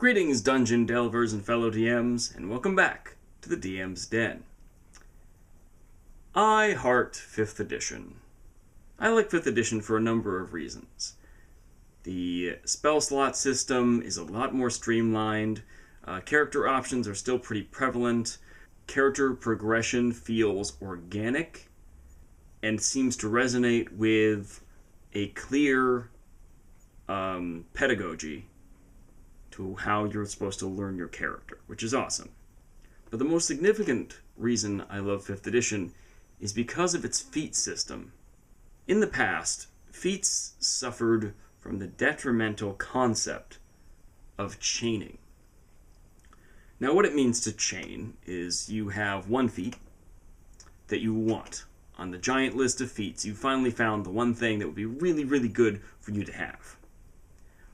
Greetings, Dungeon Delvers and fellow DMs, and welcome back to the DM's Den. I heart 5th edition. I like 5th edition for a number of reasons. The spell slot system is a lot more streamlined, character options are still pretty prevalent, character progression feels organic, and seems to resonate with a clear pedagogy to how you're supposed to learn your character, which is awesome. But the most significant reason I love 5th edition is because of its feat system. In the past, feats suffered from the detrimental concept of chaining. Now, what it means to chain is you have one feat that you want. On the giant list of feats, you finally found the one thing that would be really, really good for you to have.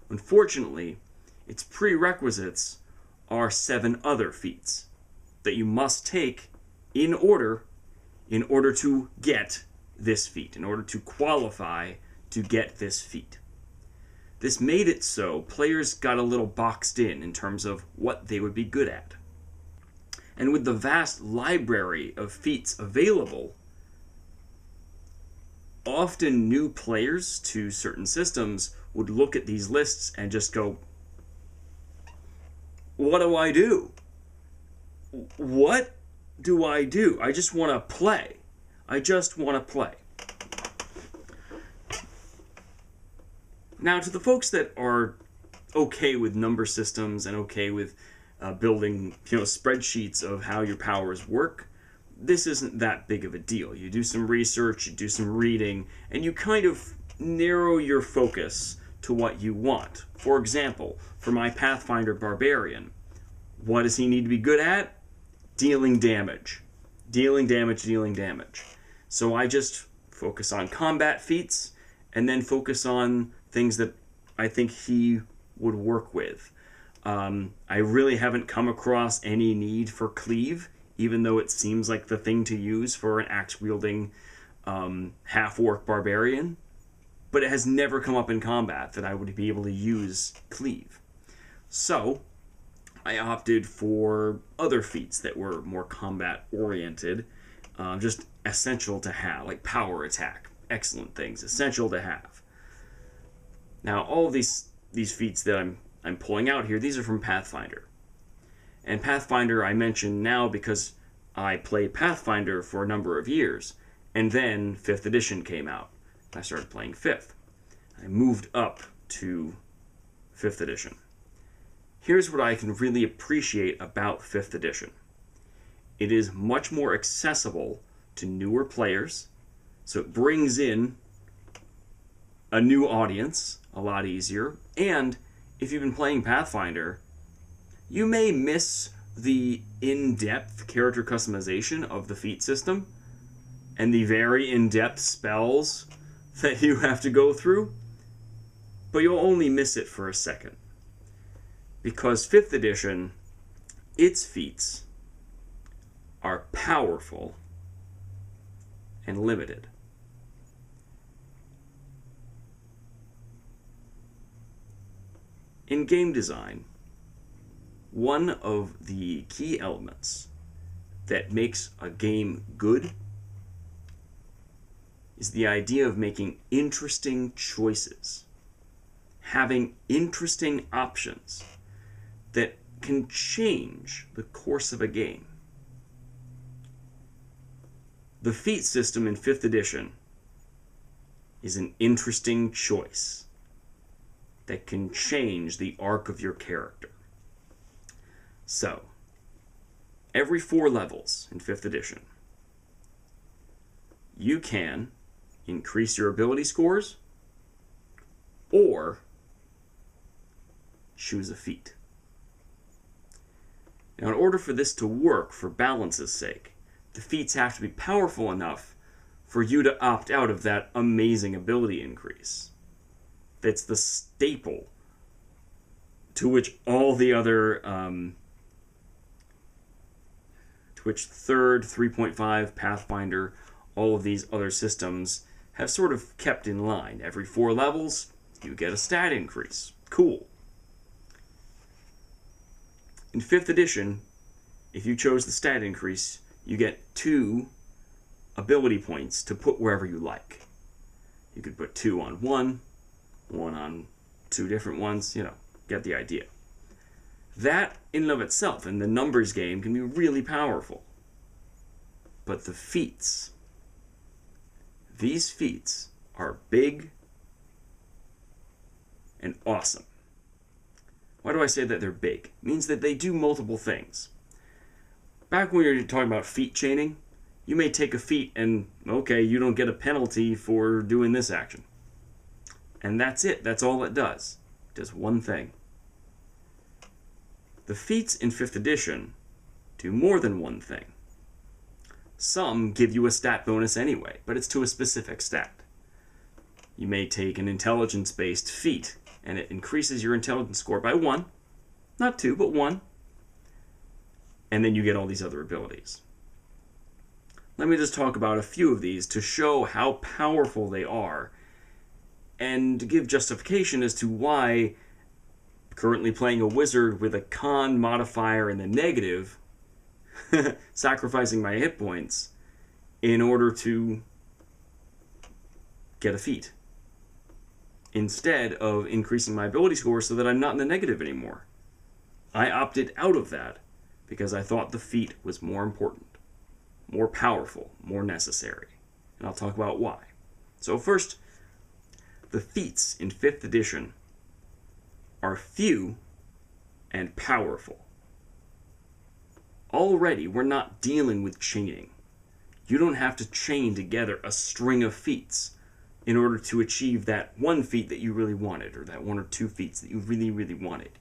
Unfortunately, its prerequisites are 7 other feats that you must take in order to get this feat, in order to qualify to get this feat. This made it so players got a little boxed in terms of what they would be good at. And with the vast library of feats available, often new players to certain systems would look at these lists and just go, what do I do? What do I do? I just want to play. I just want to play. Now, to the folks that are okay with number systems and okay with building, spreadsheets of how your powers work, this isn't that big of a deal. You do some research, you do some reading, and you kind of narrow your focus to what you want. For example, for my Pathfinder Barbarian, what does he need to be good at? Dealing damage. Dealing damage, dealing damage. So I just focus on combat feats, and then focus on things that I think he would work with. I really haven't come across any need for cleave, even though it seems like the thing to use for an axe-wielding half-orc barbarian. But it has never come up in combat that I would be able to use cleave. So I opted for other feats that were more combat-oriented, just essential to have, like power attack. Excellent things, essential to have. Now, all of these feats that I'm pulling out here, these are from Pathfinder. And Pathfinder I mention now because I played Pathfinder for a number of years, and then 5th edition came out. I started playing 5th. I moved up to 5th edition. Here's what I can really appreciate about 5th edition. It is much more accessible to newer players, so it brings in a new audience a lot easier. And if you've been playing Pathfinder, you may miss the in-depth character customization of the feat system and the very in-depth spells that you have to go through, but you'll only miss it for a second. Because 5th edition, its feats are powerful and limited. In game design, one of the key elements that makes a game good is the idea of making interesting choices, having interesting options that can change the course of a game. The feat system in 5th edition is an interesting choice that can change the arc of your character. So, every 4 levels in 5th edition, you can increase your ability scores or choose a feat. Now, in order for this to work for balance's sake, the feats have to be powerful enough for you to opt out of that amazing ability increase. That's the staple to which all the other, to which 3rd, 3.5, Pathfinder, all of these other systems have sort of kept in line. Every 4 levels, you get a stat increase. Cool. In 5th edition, if you chose the stat increase, you get 2 ability points to put wherever you like. You could put 2 on one on 2 different ones, get the idea. That, in and of itself, in the numbers game, can be really powerful. But the feats, these feats are big and awesome. Why do I say that they're big? It means that they do multiple things. Back when we were talking about feat chaining, you may take a feat and, okay, you don't get a penalty for doing this action. And that's it. That's all it does. It does one thing. The feats in 5th edition do more than one thing. Some give you a stat bonus anyway, but it's to a specific stat. You may take an intelligence-based feat, and it increases your intelligence score by 1. Not 2, but 1. And then you get all these other abilities. Let me just talk about a few of these to show how powerful they are and to give justification as to why currently playing a wizard with a con modifier in the negative, sacrificing my hit points in order to get a feat, instead of increasing my ability score so that I'm not in the negative anymore. I opted out of that because I thought the feat was more important, more powerful, more necessary. And I'll talk about why. So first, the feats in 5th edition are few and powerful. Already, we're not dealing with chaining. You don't have to chain together a string of feats in order to achieve that one feat that you really wanted, or that 1 or 2 feats that you really, really wanted.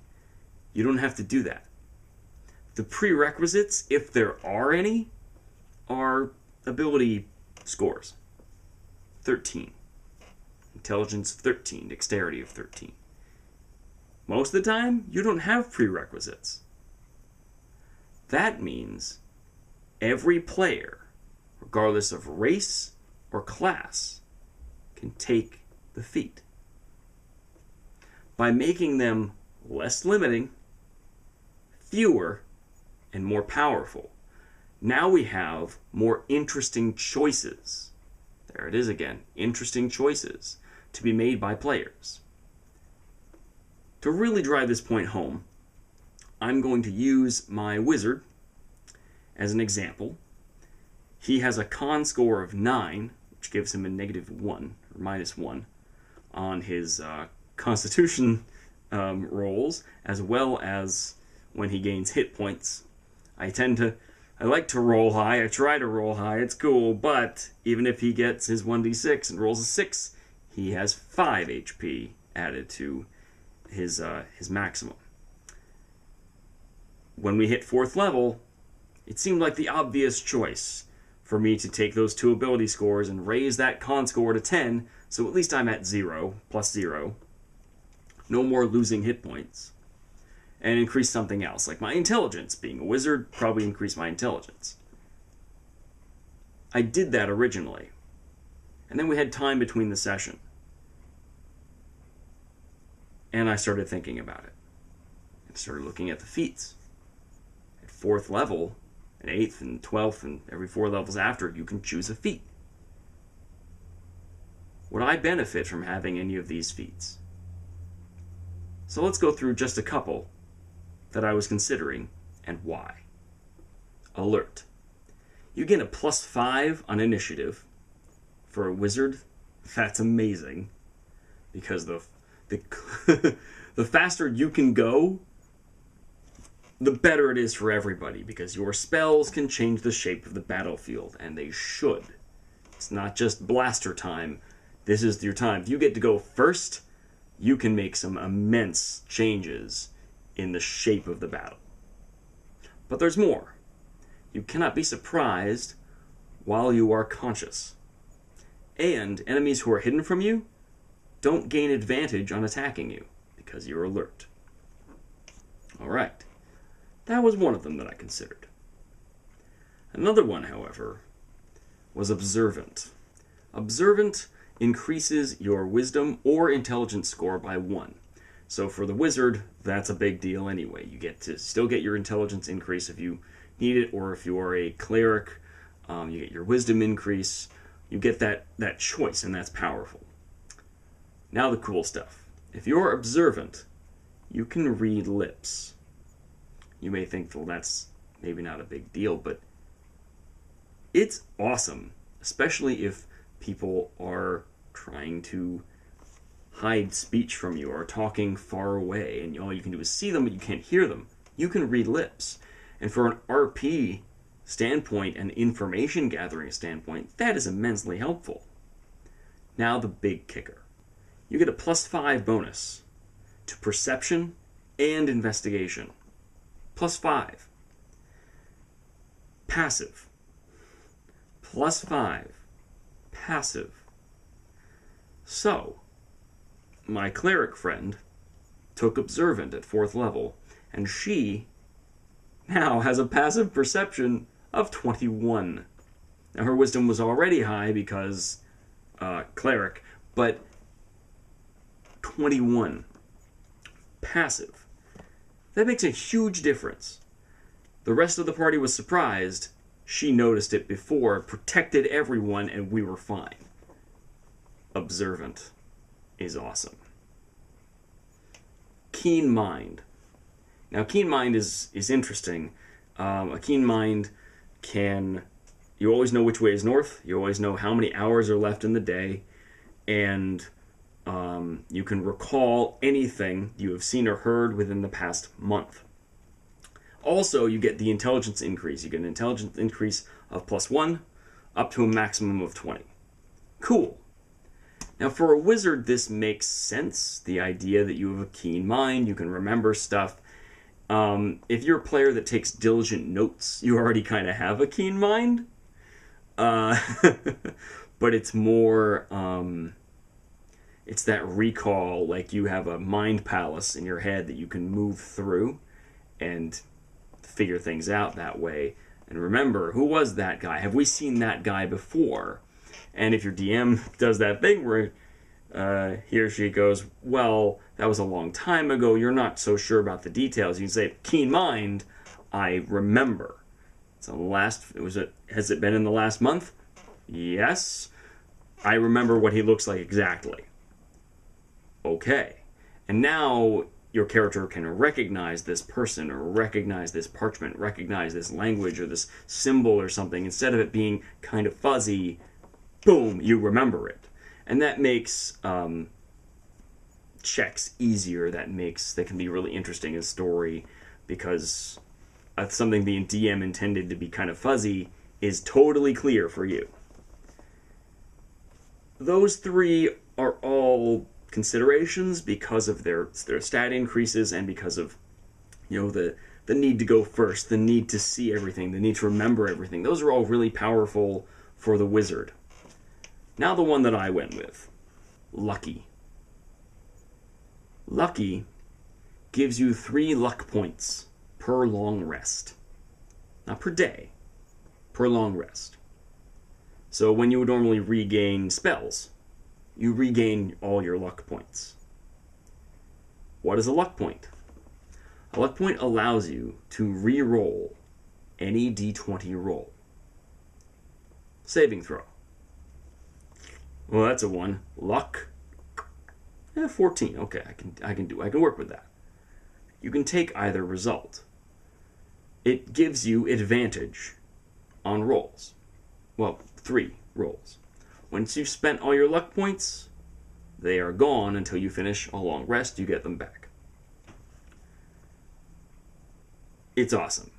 You don't have to do that. The prerequisites, if there are any, are ability scores. 13. Intelligence 13. Dexterity of 13. Most of the time, you don't have prerequisites. That means every player, regardless of race or class, can take the feat. By making them less limiting, fewer, and more powerful, now we have more interesting choices. There it is again, interesting choices to be made by players. To really drive this point home, I'm going to use my wizard as an example. He has a con score of 9, which gives him a -1, or -1, on his constitution rolls, as well as when he gains hit points. I like to roll high, I try to roll high, it's cool, but even if he gets his 1d6 and rolls a 6, he has 5 HP added to his maximum. When we hit 4th level, it seemed like the obvious choice for me to take those 2 ability scores and raise that con score to 10, so at least I'm at 0, +0. No more losing hit points. And increase something else, like my intelligence. Being a wizard, probably increase my intelligence. I did that originally. And then we had time between the session. And I started thinking about it. I started looking at the feats. At 4th level, and 8th and 12th, and every 4 levels after, you can choose a feat. Would I benefit from having any of these feats? So let's go through just a couple that I was considering, and why. Alert. You get a +5 on initiative. For a wizard, that's amazing. Because the faster you can go, the better it is for everybody, because your spells can change the shape of the battlefield, and they should. It's not just blaster time. This is your time. If you get to go first, you can make some immense changes in the shape of the battle. But there's more. You cannot be surprised while you are conscious. And enemies who are hidden from you don't gain advantage on attacking you because you're alert. Alright. That was one of them that I considered. Another one, however, was Observant. Observant increases your wisdom or intelligence score by 1. So for the wizard, that's a big deal anyway. You get to still get your intelligence increase if you need it, or if you are a cleric, you get your wisdom increase. You get that choice, and that's powerful. Now the cool stuff. If you're observant, you can read lips. You may think, well, that's maybe not a big deal, but it's awesome, especially if people are trying to hide speech from you or talking far away, and all you can do is see them, but you can't hear them. You can read lips. And for an RP standpoint and information gathering standpoint, that is immensely helpful. Now the big kicker. You get a +5 bonus to perception and investigation. +5. Passive. +5. Passive. So, my cleric friend took Observant at 4th level, and she now has a passive perception of 21. Now, her wisdom was already high because cleric, but 21. Passive. That makes a huge difference. The rest of the party was surprised. She noticed it before, protected everyone, and we were fine. Observant is awesome. Keen mind. Now, keen mind is interesting. A keen mind can... You always know which way is north. You always know how many hours are left in the day. And you can recall anything you have seen or heard within the past month. Also, you get the intelligence increase. You get an intelligence increase of +1 up to a maximum of 20. Cool. Now, for a wizard, this makes sense. The idea that you have a keen mind, you can remember stuff. If you're a player that takes diligent notes, you already kind of have a keen mind. But it's more... it's that recall, like you have a mind palace in your head that you can move through and figure things out that way. And remember, who was that guy? Have we seen that guy before? And if your DM does that thing where he or she goes, well, that was a long time ago, you're not so sure about the details, you can say, keen mind, I remember. Has it been in the last month? Yes. I remember what he looks like exactly. Okay. And now your character can recognize this person, or recognize this parchment, recognize this language, or this symbol or something. Instead of it being kind of fuzzy, boom, you remember it. And that makes checks easier. That can be really interesting in story, because something the DM intended to be kind of fuzzy is totally clear for you. Those three are all considerations because of their stat increases, and because of, the need to go first, the need to see everything, the need to remember everything. Those are all really powerful for the wizard. Now the one that I went with, Lucky. Lucky gives you 3 luck points per long rest. Not per day, per long rest. So when you would normally regain spells, you regain all your luck points. What is a luck point? A luck point allows you to re-roll any d20 roll. Saving throw. Well, that's a 1. Luck. 14. Okay, I can work with that. You can take either result. It gives you advantage on rolls. Well, 3 rolls. Once you've spent all your luck points, they are gone until you finish a long rest. You get them back. It's awesome.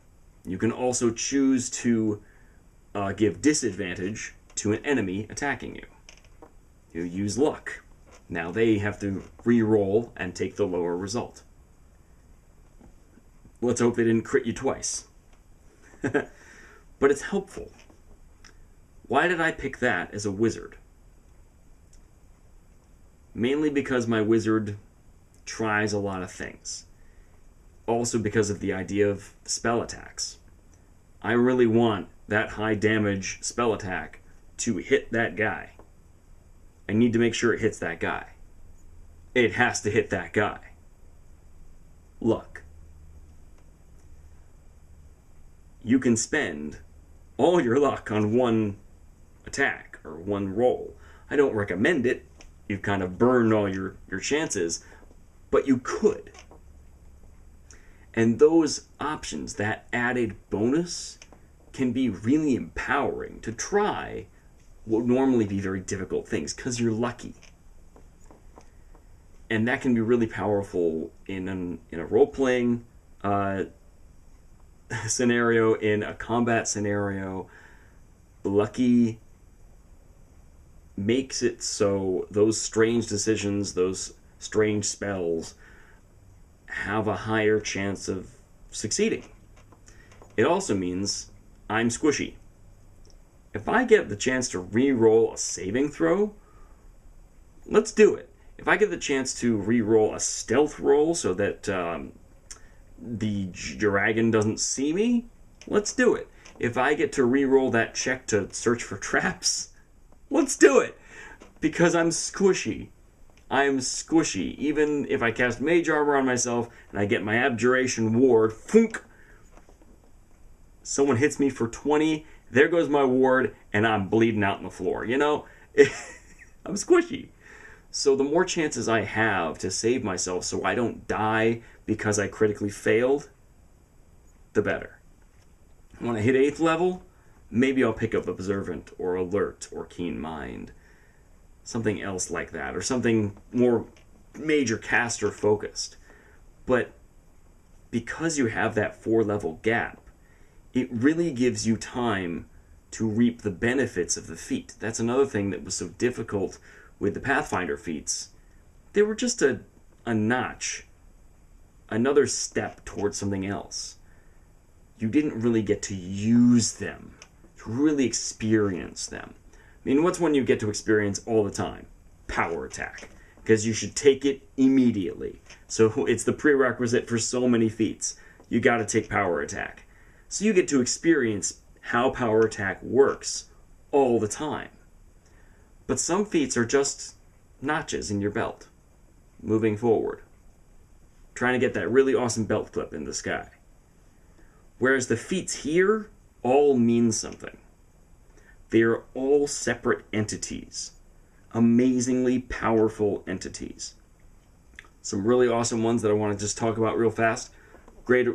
You can also choose to give disadvantage to an enemy attacking you. You use luck. Now they have to re-roll and take the lower result. Let's hope they didn't crit you twice. But it's helpful. Why did I pick that as a wizard? Mainly because my wizard tries a lot of things. Also because of the idea of spell attacks. I really want that high damage spell attack to hit that guy. I need to make sure it hits that guy. It has to hit that guy. luck. You can spend all your luck on one attack or one roll. I don't recommend it. You've kind of burned all your chances, but you could. And those options, that added bonus, can be really empowering to try what would normally be very difficult things because you're lucky. And that can be really powerful in a role-playing scenario, in a combat scenario. Lucky makes it so those strange decisions, those strange spells, have a higher chance of succeeding. It also means I'm squishy. If I get the chance to re-roll a saving throw, let's do it. If I get the chance to re-roll a stealth roll so that the dragon doesn't see me, let's do it. If I get to re-roll that check to search for traps, let's do it. Because I'm squishy. I'm squishy. Even if I cast Mage Armor on myself and I get my Abjuration Ward, thunk, someone hits me for 20, there goes my ward, and I'm bleeding out on the floor. You know? I'm squishy. So the more chances I have to save myself so I don't die because I critically failed, the better. When I hit 8th level, maybe I'll pick up Observant or Alert or Keen Mind. Something else like that, or something more major caster focused. But because you have that 4-level gap, it really gives you time to reap the benefits of the feat. That's another thing that was so difficult with the Pathfinder feats. They were just a notch, another step towards something else. You didn't really get to use them, to really experience them. I mean, what's one you get to experience all the time? Power attack. Because you should take it immediately. So it's the prerequisite for so many feats. You got to take power attack. So you get to experience how power attack works all the time. But some feats are just notches in your belt, moving forward, trying to get that really awesome belt clip in the sky. Whereas the feats here all mean something. They are all separate entities, amazingly powerful entities. Some really awesome ones that I want to just talk about real fast. Great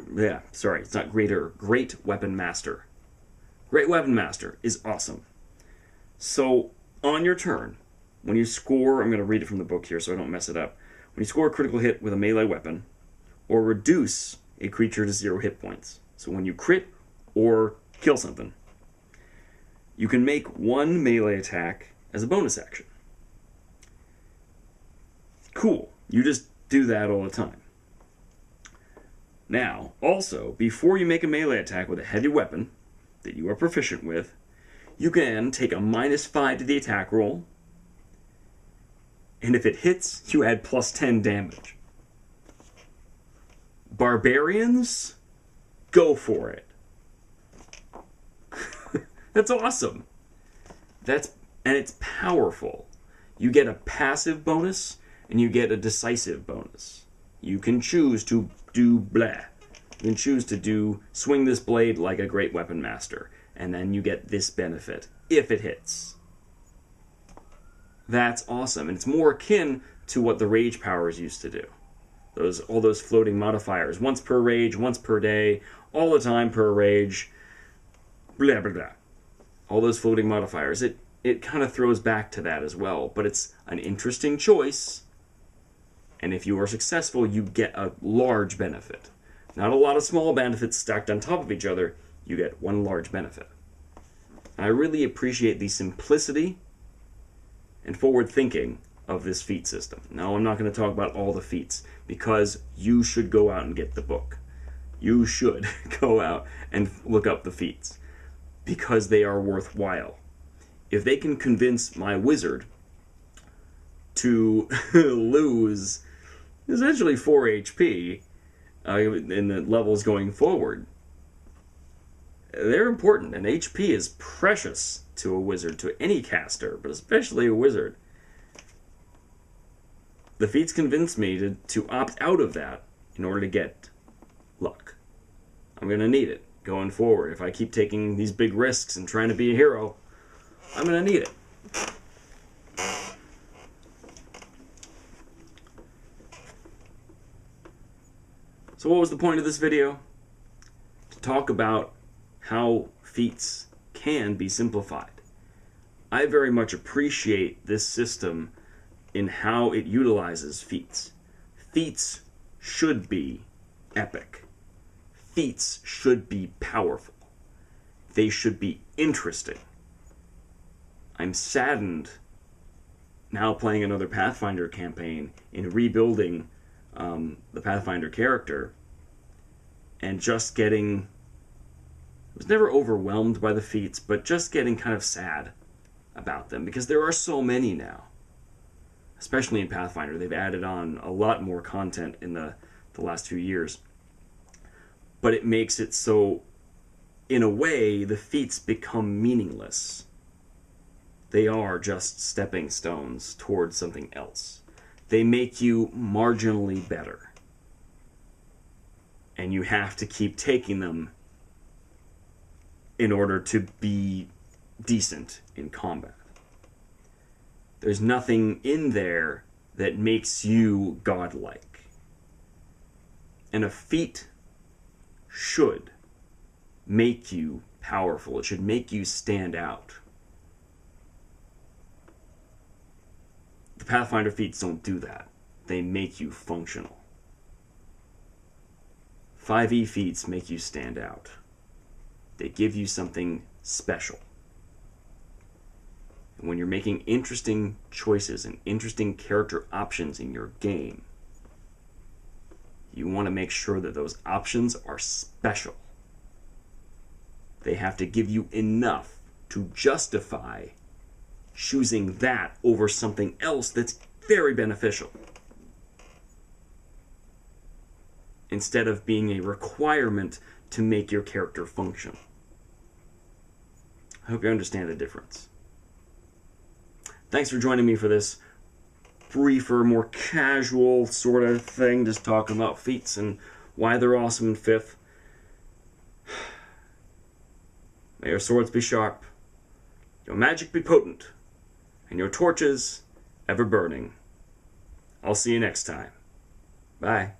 Weapon Master. Great Weapon Master is awesome. So, on your turn, when you score, I'm going to read it from the book here so I don't mess it up. When you score a critical hit with a melee weapon, or reduce a creature to 0 hit points. So when you crit or kill something, you can make one melee attack as a bonus action. Cool. You just do that all the time. Now, also, before you make a melee attack with a heavy weapon that you are proficient with, you can take a -5 to the attack roll, and if it hits, you add +10 damage. Barbarians, go for it. That's awesome. And it's powerful. You get a passive bonus, and you get a decisive bonus. You can choose to do blah. You can choose to swing this blade like a great weapon master, and then you get this benefit if it hits. That's awesome, and it's more akin to what the rage powers used to do. All those floating modifiers, once per rage, once per day, all the time per rage, blah blah blah. All those floating modifiers. It kind of throws back to that as well, but it's an interesting choice. And if you are successful, you get a large benefit. Not a lot of small benefits stacked on top of each other. You get one large benefit. And I really appreciate the simplicity and forward thinking of this feat system. Now, I'm not going to talk about all the feats, because you should go out and get the book. You should go out and look up the feats, because they are worthwhile. If they can convince my wizard to lose essentially 4 HP in the levels going forward, they're important, and HP is precious to a wizard, to any caster, but especially a wizard. The feats convinced me to opt out of that in order to get luck. I'm going to need it going forward. If I keep taking these big risks and trying to be a hero, I'm going to need it. So what was the point of this video? To talk about how feats can be simplified. I very much appreciate this system in how it utilizes feats. Feats should be epic. Feats should be powerful. They should be interesting. I'm saddened now playing another Pathfinder campaign in rebuilding the Pathfinder character and just getting, I was never overwhelmed by the feats, but just getting kind of sad about them because there are so many now. Especially in Pathfinder, they've added on a lot more content in the last few years. But it makes it so, in a way, the feats become meaningless. They are just stepping stones towards something else. They make you marginally better. And you have to keep taking them in order to be decent in combat. There's nothing in there that makes you godlike. And a feat should make you powerful. It should make you stand out. The Pathfinder feats don't do that. They make you functional. 5e feats make you stand out. They give you something special. And when you're making interesting choices and interesting character options in your game, you want to make sure that those options are special. They have to give you enough to justify choosing that over something else that's very beneficial, instead of being a requirement to make your character function. I hope you understand the difference. Thanks for joining me for this briefer, more casual sort of thing, just talking about feats and why they're awesome in 5th. May your swords be sharp, your magic be potent, and your torches ever burning. I'll see you next time. Bye.